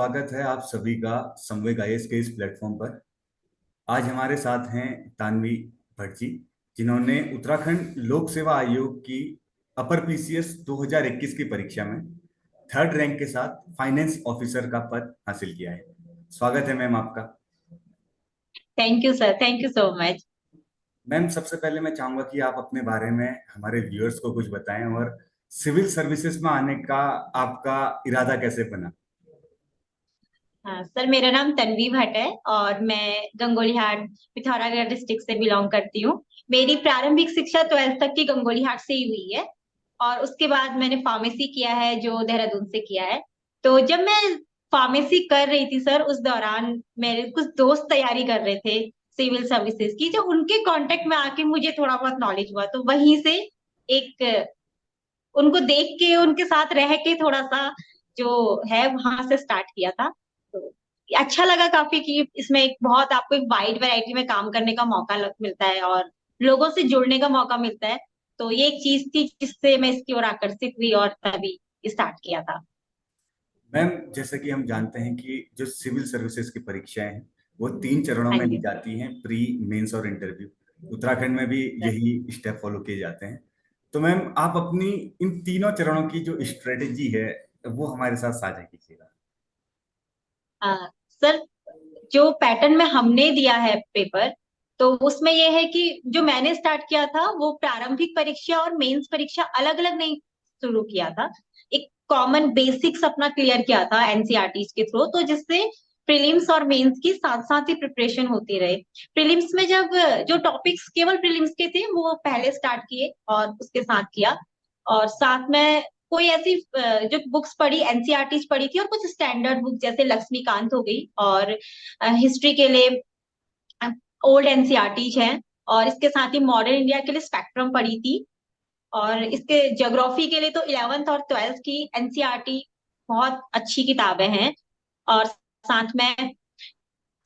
स्वागत है आप सभी का संवेग आईएएस के इस प्लेटफॉर्म पर। आज हमारे साथ हैं तानवी भट्ट जी, जिन्होंने उत्तराखंड लोक सेवा आयोग की अपर पीसीएस 2021 की परीक्षा में थर्ड रैंक के साथ फाइनेंस ऑफिसर का पद हासिल किया है। स्वागत है मैम आपका। Thank you sir, thank you so much. Ma'am, सबसे पहले मैं चाहूंगा कि आप अपने बारे में हमारे व्यूअर्स को कुछ बताएं और सिविल सर्विसेज में आने का आपका इरादा कैसे बना। हाँ सर, मेरा नाम तन्वी भट्ट है और मैं गंगोलीहाट पिथौरागढ़ डिस्ट्रिक्ट से बिलोंग करती हूँ। मेरी प्रारंभिक शिक्षा 12th तक की गंगोलीहाट से ही हुई है और उसके बाद मैंने फार्मेसी किया है जो देहरादून से किया है। तो जब मैं फार्मेसी कर रही थी सर, उस दौरान मेरे कुछ दोस्त तैयारी कर रहे थे सिविल सर्विसेज की, जो उनके कांटेक्ट में आके मुझे थोड़ा बहुत नॉलेज हुआ, तो वहीं से एक उनको देख के उनके साथ रह के थोड़ा सा जो है वहां से स्टार्ट किया था। तो अच्छा लगा काफी कि इसमें एक बहुत आपको एक वाइड वैरायटी में काम करने का मौका मिलता है और लोगों से जुड़ने का मौका मिलता है। तो ये एक चीज थी जिससे मैं इसकी ओर आकर्षित हुई और तभी स्टार्ट किया था। मैम, जैसा कि हम जानते हैं कि जो सिविल सर्विसेज की परीक्षाएं हैं वो 3 चरणों हाँ में ली जी जाती हैं, प्री, मेंस और इंटरव्यू। उत्तराखंड में भी सर। यही स्टेप फॉलो किए जाते हैं। तो मैम, आप अपनी इन तीनों चरणों की जो स्ट्रेटेजी है वो हमारे साथ साझा कीजिएगा। सर, जो पैटर्न में हमने दिया है पेपर, तो उसमें यह है कि जो मैंने स्टार्ट किया था वो प्रारंभिक परीक्षा और मेंस परीक्षा अलग अलग नहीं शुरू किया था। एक कॉमन बेसिक्स अपना क्लियर किया था एनसीईआरटी के थ्रू, तो जिससे प्रीलिम्स और मेंस की साथ साथ ही प्रिपरेशन होती रहे। प्रीलिम्स में जब जो टॉपिक्स केवल प्रीलिम्स के थे वो पहले स्टार्ट किए और उसके साथ किया, और साथ में कोई ऐसी जो बुक्स पढ़ी, एनसीईआरटी पढ़ी थी, और कुछ स्टैंडर्ड बुक जैसे लक्ष्मीकांत हो गई, और हिस्ट्री के लिए ओल्ड एनसीईआरटी है, और इसके साथ ही मॉडर्न इंडिया के लिए स्पेक्ट्रम पढ़ी थी। और इसके ज्योग्राफी के लिए तो 11th और 12th की एनसीईआरटी बहुत अच्छी किताबें हैं। और साथ में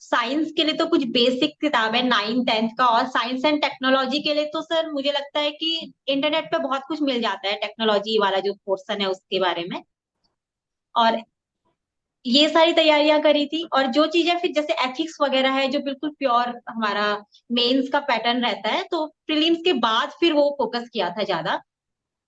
साइंस के लिए तो कुछ बेसिक किताबें 9th 10th का, और साइंस एंड टेक्नोलॉजी के लिए तो सर मुझे लगता है कि इंटरनेट पे बहुत कुछ मिल जाता है, टेक्नोलॉजी वाला जो पोर्शन है उसके बारे में। और ये सारी तैयारियां करी थी, और जो चीजें फिर जैसे एथिक्स वगैरह है जो बिल्कुल प्योर हमारा मेंस का पैटर्न रहता है, तो प्रीलिम्स के बाद फिर वो फोकस किया था ज्यादा।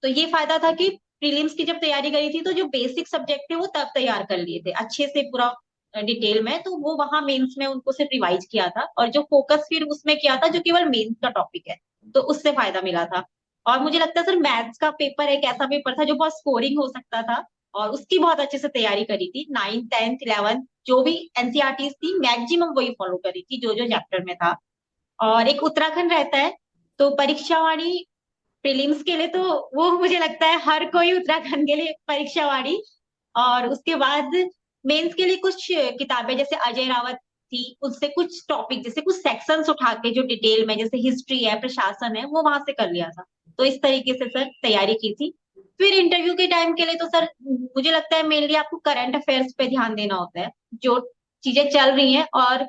तो ये फायदा था कि प्रीलिम्स की जब तैयारी करी थी तो जो बेसिक सब्जेक्ट थे वो तब तैयार कर लिए थे अच्छे से पूरा डिटेल में, तो वो वहां मेंस में उनको सिर्फ रिवाइज किया था, और जो फोकस फिर उसमें किया था जो केवल मेंस का टॉपिक है, तो उससे फायदा मिला था। और मुझे लगता है सर मैथ्स का पेपर एक ऐसा पेपर था जो बहुत स्कोरिंग हो सकता था, और उसकी बहुत अच्छे से तैयारी करी थी। 9th 10th 11th जो भी एनसीईआरटी थी मैक्सिमम वही फॉलो करी थी जो जो चैप्टर में था। और एक उत्तराखंड रहता है, तो परीक्षा वाणी प्रीलिम्स के लिए तो वो मुझे लगता है हर कोई उत्तराखंड के लिए परीक्षा वाणी। और उसके बाद मेंस के लिए कुछ किताबें जैसे अजय रावत थी, उससे कुछ टॉपिक जैसे कुछ सेक्शंस उठा के जो डिटेल में जैसे हिस्ट्री है, प्रशासन है, वो वहां से कर लिया था। तो इस तरीके से सर तैयारी की थी। फिर इंटरव्यू के टाइम के लिए तो सर मुझे लगता है मेनली आपको करंट अफेयर्स पे ध्यान देना होता है, जो चीजें चल रही हैं, और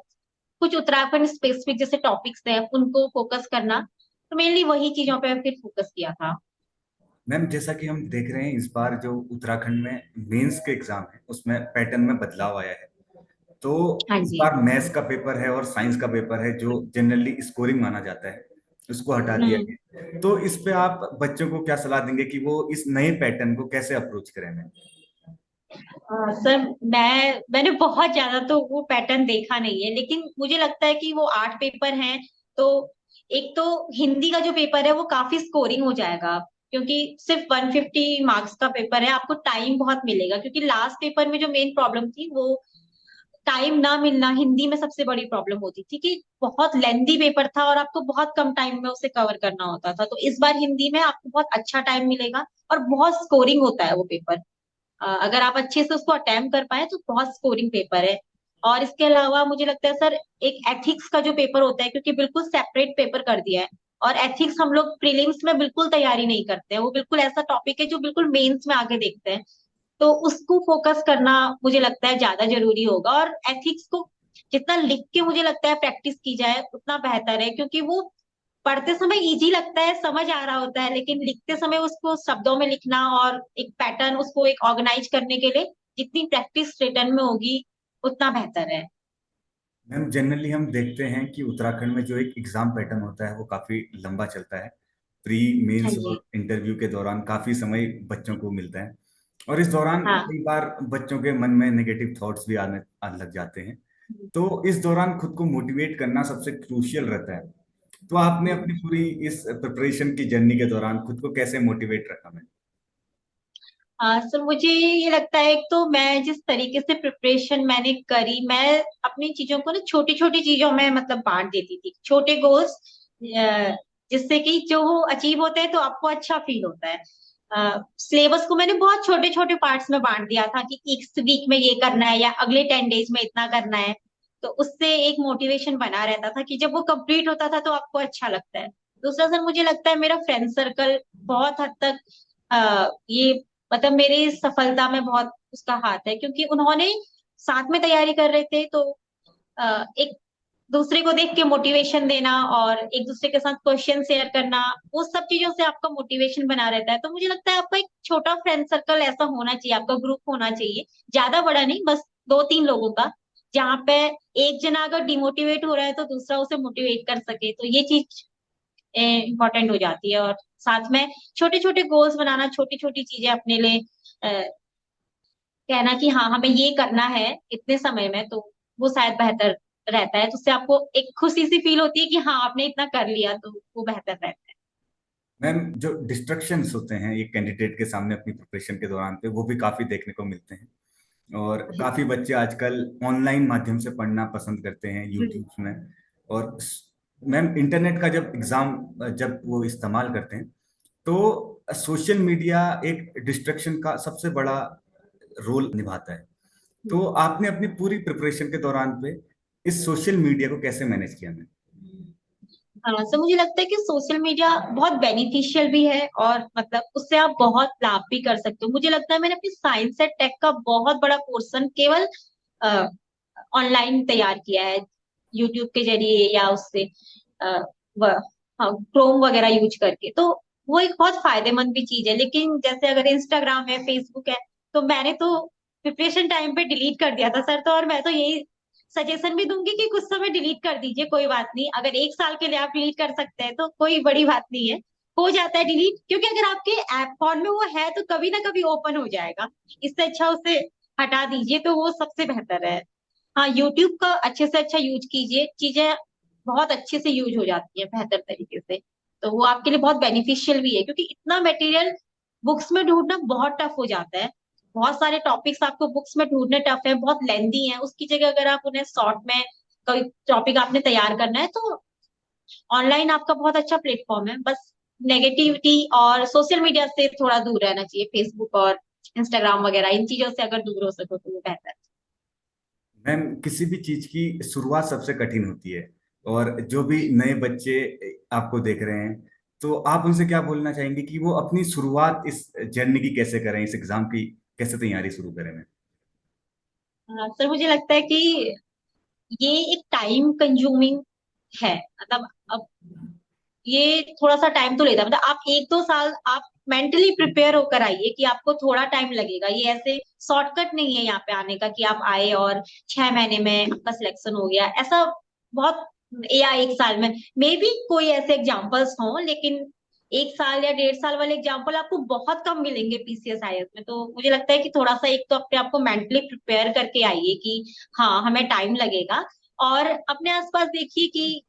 कुछ उत्तराखंड स्पेसिफिक जैसे टॉपिक्स है उनको फोकस करना। तो मेनली वही चीजों पे फिर फोकस किया था। मैम, जैसा कि हम देख रहे हैं इस बार जो उत्तराखंड में मेंस के एग्जाम है उसमें पैटर्न में बदलाव आया है। तो हाँ इस जी। बार मैथ्स का पेपर है और साइंस का पेपर है जो जनरली स्कोरिंग माना जाता है, उसको हटा दिया हम्म। गया। तो इस पे आप बच्चों को क्या सलाह देंगे कि वो इस नए पैटर्न को कैसे अप्रोच करें मैम। सर मैंने बहुत ज्यादा तो वो पैटर्न देखा नहीं है, लेकिन मुझे लगता है कि वो 8 पेपर हैं, तो एक तो हिंदी का जो पेपर है वो काफी स्कोरिंग हो जाएगा, क्योंकि सिर्फ 150 मार्क्स का पेपर है, आपको टाइम बहुत मिलेगा, क्योंकि लास्ट पेपर में जो मेन प्रॉब्लम थी वो टाइम ना मिलना हिंदी में सबसे बड़ी प्रॉब्लम होती थी, कि बहुत लेंदी पेपर था और आपको बहुत कम टाइम में उसे कवर करना होता था। तो इस बार हिंदी में आपको बहुत अच्छा टाइम मिलेगा और बहुत स्कोरिंग होता है वो पेपर। अगर आप अच्छे से उसको अटेम्प्ट कर पाए तो बहुत स्कोरिंग पेपर है। और इसके अलावा मुझे लगता है सर एक एथिक्स का जो पेपर होता है, क्योंकि बिल्कुल सेपरेट पेपर कर दिया है, और एथिक्स हम लोग प्रीलिम्स में बिल्कुल तैयारी नहीं करते हैं, वो बिल्कुल ऐसा टॉपिक है जो बिल्कुल मेंस में आके देखते हैं। तो उसको फोकस करना मुझे लगता है ज्यादा जरूरी होगा, और एथिक्स को जितना लिख के मुझे लगता है प्रैक्टिस की जाए उतना बेहतर है, क्योंकि वो पढ़ते समय इजी लगता है, समझ आ रहा होता है, लेकिन लिखते समय उसको शब्दों में लिखना और एक पैटर्न उसको एक ऑर्गेनाइज करने के लिए जितनी प्रैक्टिस रिटर्न में होगी उतना बेहतर है। मैम जनरली हम देखते हैं कि उत्तराखंड में जो एक एग्जाम पैटर्न होता है वो काफी लंबा चलता है। प्री हाँ मेंस जी। और इंटरव्यू के दौरान काफी समय बच्चों को मिलता है, और इस दौरान हाँ। कई बार बच्चों के मन में नेगेटिव थॉट्स भी आने लग जाते हैं। तो इस दौरान खुद को मोटिवेट करना सबसे क्रूशियल रहता है। तो आपने हम्म। अपनी पूरी इस प्रिपरेशन की जर्नी के दौरान खुद को कैसे मोटिवेट रखा मैम? हाँ सर, मुझे ये लगता है, एक तो मैं जिस तरीके से प्रिपरेशन मैंने करी, मैं अपनी चीजों को ना छोटी छोटी चीजों में मतलब बांट देती थी, छोटे गोल्स, जिससे कि जो वो अचीव होते हैं तो आपको अच्छा फील होता है। सिलेबस को मैंने बहुत छोटे छोटे पार्ट्स में बांट दिया था कि इस वीक में ये करना है या अगले 10 डेज में इतना करना है। तो उससे एक मोटिवेशन बना रहता था कि जब वो कंप्लीट होता था तो आपको अच्छा लगता है। दूसरा सर, मुझे लगता है मेरा फ्रेंड सर्कल बहुत हद तक ये मतलब मेरी सफलता में बहुत उसका हाथ है, क्योंकि उन्होंने साथ में तैयारी कर रहे थे, तो एक दूसरे को देख के मोटिवेशन देना और एक दूसरे के साथ क्वेश्चन शेयर करना, वो सब चीजों से आपका मोटिवेशन बना रहता है। तो मुझे लगता है आपका एक छोटा फ्रेंड सर्कल ऐसा होना चाहिए, आपका ग्रुप होना चाहिए, ज्यादा बड़ा नहीं, बस 2-3 लोगों का, जहाँ पे एक जना अगर डिमोटिवेट हो रहा है तो दूसरा उसे मोटिवेट कर सके, तो ये चीज इम्पोर्टेंट हो जाती है। और साथ में छोटे छोटे गोल्स बनाना, छोटी छोटी चीजें अपने लिए कहना कि हाँ हमें ये करना है इतने समय में, तो वो शायद बेहतर रहता है। तो उससे आपको एक खुशी सी फील होती है कि हाँ आपने इतना कर लिया, तो वो बेहतर रहता मैम जो डिस्ट्रक्शंस होते हैं ये कैंडिडेट के सामने अपनी प्रिपरेशन के दौरान पे, वो भी काफी देखने को मिलते हैं। और है। काफी बच्चे आजकल ऑनलाइन माध्यम से पढ़ना पसंद करते हैं हम्म। यूट्यूब में। और मैम इंटरनेट का जब एग्जाम जब वो इस्तेमाल करते हैं तो सोशल मीडिया एक डिस्ट्रक्शन का सबसे बड़ा रोल निभाता है। हम्म। तो आपने अपनी पूरी प्रिपरेशन के दौरान पे इस सोशल मीडिया को कैसे मैनेज किया मैम? हाँ, तो मुझे लगता है कि सोशल मीडिया बहुत बेनिफिशियल भी है, और मतलब उससे आप बहुत लाभ भी कर सकते हो। मुझे लगता है मैंने अपनी साइंस एंड टेक का बहुत बड़ा पोर्शन केवल ऑनलाइन तैयार किया है, यूट्यूब के जरिए या उससे क्रोम वगैरह यूज करके। तो वो एक बहुत फायदेमंद भी चीज है। लेकिन जैसे अगर इंस्टाग्राम है, फेसबुक है, तो मैंने तो प्रिपरेशन टाइम पे डिलीट कर दिया था सर। तो और मैं तो यही सजेशन भी दूंगी कि कुछ समय डिलीट कर दीजिए, कोई बात नहीं। अगर 1 साल के लिए आप डिलीट कर सकते हैं तो कोई बड़ी बात नहीं है, हो जाता है डिलीट, क्योंकि अगर आपके ऐप फोन में वो है तो कभी ना कभी ओपन हो जाएगा। इससे अच्छा उसे हटा दीजिए, तो वो सबसे बेहतर है। हाँ, यूट्यूब का अच्छे से अच्छा यूज कीजिए, चीजें बहुत अच्छे से यूज हो जाती है बेहतर तरीके से। तो वो आपके लिए बहुत बेनिफिशियल भी है, क्योंकि इतना मटेरियल बुक्स में ढूंढना बहुत टफ हो जाता है। बहुत सारे टॉपिक्स आपको बुक्स में ढूंढने टफ है, बहुत लेंदी है। उसकी जगह अगर आप उन्हें शॉर्ट में, कोई टॉपिक आपने तैयार करना है, तो ऑनलाइन आपका बहुत अच्छा प्लेटफॉर्म है। बस नेगेटिविटी और सोशल मीडिया से थोड़ा दूर रहना चाहिए, फेसबुक और इंस्टाग्राम वगैरह इन चीजों से अगर दूर हो सको तो वो बेहतर है। मैम किसी भी चीज की शुरुआत सबसे कठिन होती है, और जो भी नए बच्चे आपको देख रहे हैं तो आप उनसे क्या बोलना चाहेंगे कि वो अपनी शुरुआत इस जर्नी की कैसे करें, इस एग्जाम की कैसे तैयारी शुरू करें मैम? हाँ, सर मुझे लगता है कि ये एक टाइम कंज्यूमिंग है। मतलब अब ये थोड़ा सा टाइम तो लेता है, मतलब आप 1-2 साल आप मेंटली प्रिपेयर होकर आइए कि आपको थोड़ा टाइम लगेगा। ये ऐसे शॉर्टकट नहीं है यहाँ पे आने का कि आप आए और 6 महीने में आपका सिलेक्शन हो गया, ऐसा बहुत, या 1 साल में। मे बी कोई ऐसे एग्जाम्पल्स हों, लेकिन 1 साल या 1.5 साल वाले एग्जाम्पल आपको बहुत कम मिलेंगे पीसीएस आईएएस में। तो मुझे लगता है कि थोड़ा सा एक तो अपने आपको मेंटली प्रिपेयर करके आइए कि हाँ हमें टाइम लगेगा। और अपने आसपास देखिए कि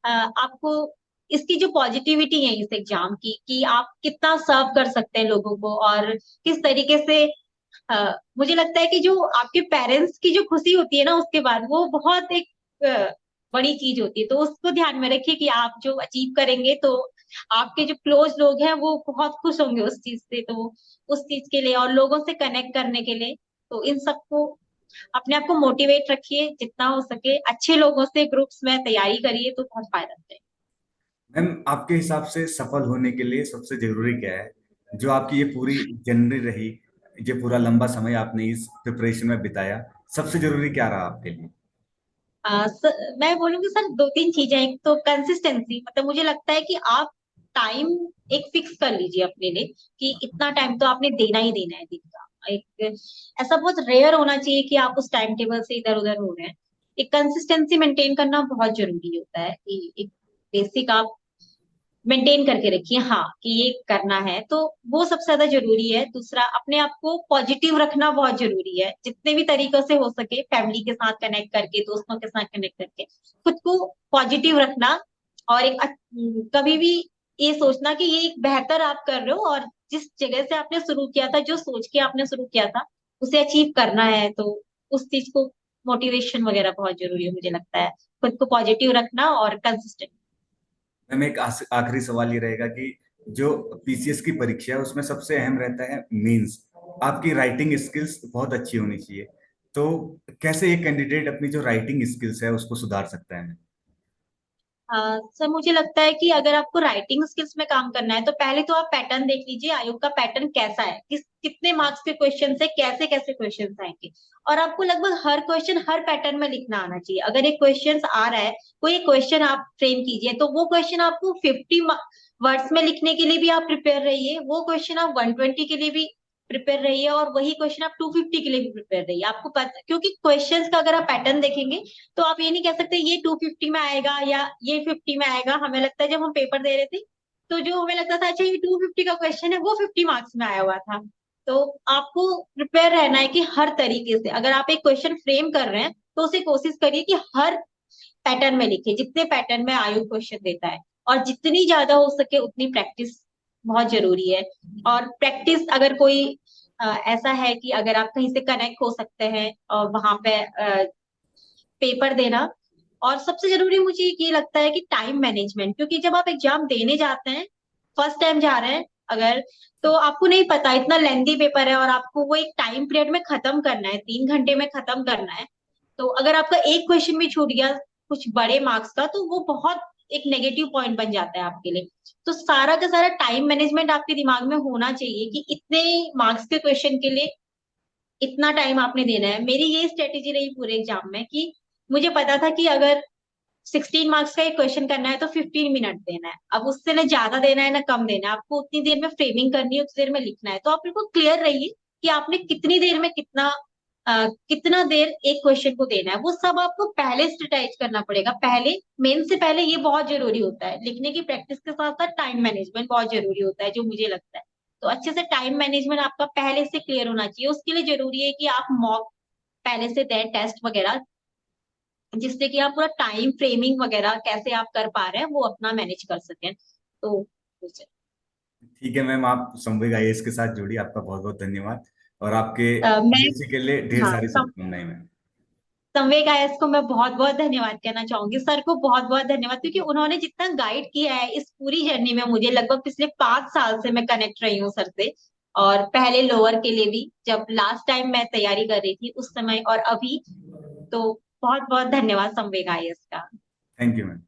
आपको इसकी जो पॉजिटिविटी है इस एग्जाम की, कि आप कितना सर्व कर सकते हैं लोगों को, और किस तरीके से मुझे लगता है कि जो आपके पेरेंट्स की जो खुशी होती है ना उसके बाद, वो बहुत एक बड़ी चीज होती है। तो उसको ध्यान में रखिए कि आप जो अचीव करेंगे तो आपके जो क्लोज लोग हैं वो बहुत खुश होंगे उस चीज से। तो उस चीज के लिए और लोगों से कनेक्ट करने के लिए, तो इन सबको अपने आप को मोटिवेट रखिए जितना हो सके, अच्छे लोगों से ग्रुप्स में तैयारी करिए तो बहुत फायदा है। मैम आपके हिसाब से सफल होने के लिए सबसे जरूरी क्या है? जो आपकी ये पूरी जर्नी रही, ये पूरा लंबा समय आपने इस प्रिपरेशन में बिताया, सबसे जरूरी क्या रहा आपके लिए? मैं बोलूंगी सर 2-3 चीजें। एक तो कंसिस्टेंसी, मतलब मुझे लगता है कि आप टाइम एक फिक्स कर लीजिए अपने लिए कि इतना टाइम तो आपने देना ही देना है दिन का। एक ऐसा बहुत रेयर होना चाहिए कि आप उस टाइम टेबल से इधर उधर हो रहे हैं। एक कंसिस्टेंसी मेंटेन करना बहुत जरूरी होता है कि एक बेसिक आप मेंटेन करके रखिए, हाँ कि ये करना है, तो वो सबसे ज्यादा जरूरी है। दूसरा, अपने आप को पॉजिटिव रखना बहुत जरूरी है, जितने भी तरीकों से हो सके, फैमिली के साथ कनेक्ट करके, दोस्तों के साथ कनेक्ट करके खुद को पॉजिटिव रखना। और कभी भी ये सोचना कि ये एक बेहतर आप कर रहे हो, और जिस जगह से आपने शुरू किया था, जो सोच के आपने शुरू किया था, उसे अचीव करना है, तो उस चीज को मोटिवेशन वगैरह बहुत जरूरी है, मुझे लगता है खुद को पॉजिटिव रखना और कंसिस्टेंट। मैम एक आखिरी सवाल ये रहेगा कि जो पीसीएस की परीक्षा है उसमें सबसे अहम रहता है मेंस। आपकी राइटिंग स्किल्स बहुत अच्छी होनी चाहिए, तो कैसे एक कैंडिडेट अपनी जो राइटिंग स्किल्स है उसको सुधार सकता है? सर मुझे लगता है कि अगर आपको राइटिंग स्किल्स में काम करना है, तो पहले तो आप पैटर्न देख लीजिए, आयोग का पैटर्न कैसा है, कितने मार्क्स के क्वेश्चन है, कैसे कैसे क्वेश्चन आएंगे। और आपको लगभग हर क्वेश्चन हर पैटर्न में लिखना आना चाहिए। अगर एक क्वेश्चन आ रहा है, कोई क्वेश्चन आप फ्रेम कीजिए, तो वो क्वेश्चन आपको 50 वर्ड्स में लिखने के लिए भी आप प्रिपेयर रहिए, वो क्वेश्चन आप 120 के लिए भी प्रिपेयर रहिए, और वही क्वेश्चन आप 250 के लिए भी प्रिपेयर रहिए। आपको पता, क्योंकि क्वेश्चंस का अगर आप पैटर्न देखेंगे, तो आप ये नहीं कह सकते ये 250 में आएगा या ये 50 में आएगा। हमें लगता है जब हम पेपर दे रहे थे, तो जो हमें लगता था अच्छा ये 250 का क्वेश्चन है, वो 50 मार्क्स में आया हुआ था। तो आपको प्रिपेयर रहना है कि हर तरीके से अगर आप एक क्वेश्चन फ्रेम कर रहे हैं, तो उसे कोशिश करिए कि हर पैटर्न में लिखिए, जितने पैटर्न में आयु क्वेश्चन देता है। और जितनी ज्यादा हो सके उतनी प्रैक्टिस बहुत जरूरी है। और प्रैक्टिस अगर कोई ऐसा है कि अगर आप कहीं से कनेक्ट हो सकते हैं और वहां पे पेपर देना। और सबसे जरूरी मुझे ये लगता है कि टाइम मैनेजमेंट, क्योंकि जब आप एग्जाम देने जाते हैं, फर्स्ट टाइम जा रहे हैं अगर, तो आपको नहीं पता इतना लेंदी पेपर है, और आपको वो एक टाइम पीरियड में खत्म करना है, 3 घंटे में खत्म करना है। तो अगर आपका एक क्वेश्चन भी छूट गया कुछ बड़े मार्क्स का, तो वो बहुत एक नेगेटिव पॉइंट बन जाता है आपके लिए। तो सारा का सारा टाइम मैनेजमेंट आपके दिमाग में होना चाहिए कि इतने मार्क्स के क्वेश्चन के लिए इतना टाइम आपने देना है। मेरी ये स्ट्रेटेजी रही पूरे एग्जाम में कि मुझे पता था कि अगर 16 मार्क्स का एक क्वेश्चन करना है, तो 15 मिनट देना है। अब उससे ना ज्यादा देना है ना कम देना है, आपको उतनी देर में फ्रेमिंग करनी है, उतनी देर में लिखना है। तो आप बिल्कुल क्लियर रहिए कि आपने कितनी देर में कितना देर एक क्वेश्चन को देना है। वो सब आपको पहले स्ट्रेटाइज करना पड़ेगा, पहले मेन से पहले। ये बहुत जरूरी होता है, लिखने की प्रैक्टिस के साथ साथ टाइम मैनेजमेंट बहुत जरूरी होता है, जो मुझे लगता है। तो अच्छे से टाइम मैनेजमेंट आपका पहले से क्लियर होना चाहिए। उसके लिए जरूरी है कि आप मॉक पहले से दें, टेस्ट वगैरह, जिससे कि आप पूरा टाइम फ्रेमिंग वगैरह कैसे आप कर पा रहे हैं वो अपना मैनेज कर सकें। तो ठीक है मैम, आप संवेग आईएएस के साथ जुड़ी, आपका बहुत बहुत धन्यवाद। और आपके मैं, पीएचडी के लिए ढेर हाँ, सारी शुभकामनाएं मैम। संवेग आईएएस को मैं बहुत बहुत धन्यवाद कहना चाहूंगी, सर को बहुत बहुत धन्यवाद, क्योंकि उन्होंने जितना गाइड किया है इस पूरी जर्नी में, मुझे लगभग पिछले 5 साल से मैं कनेक्ट रही हूँ सर से। और पहले लोअर के लिए भी, जब लास्ट टाइम मैं तैयारी कर रही थी उस समय, और अभी। तो बहुत बहुत धन्यवाद संवेग आईएएस का। Thank you ma'am.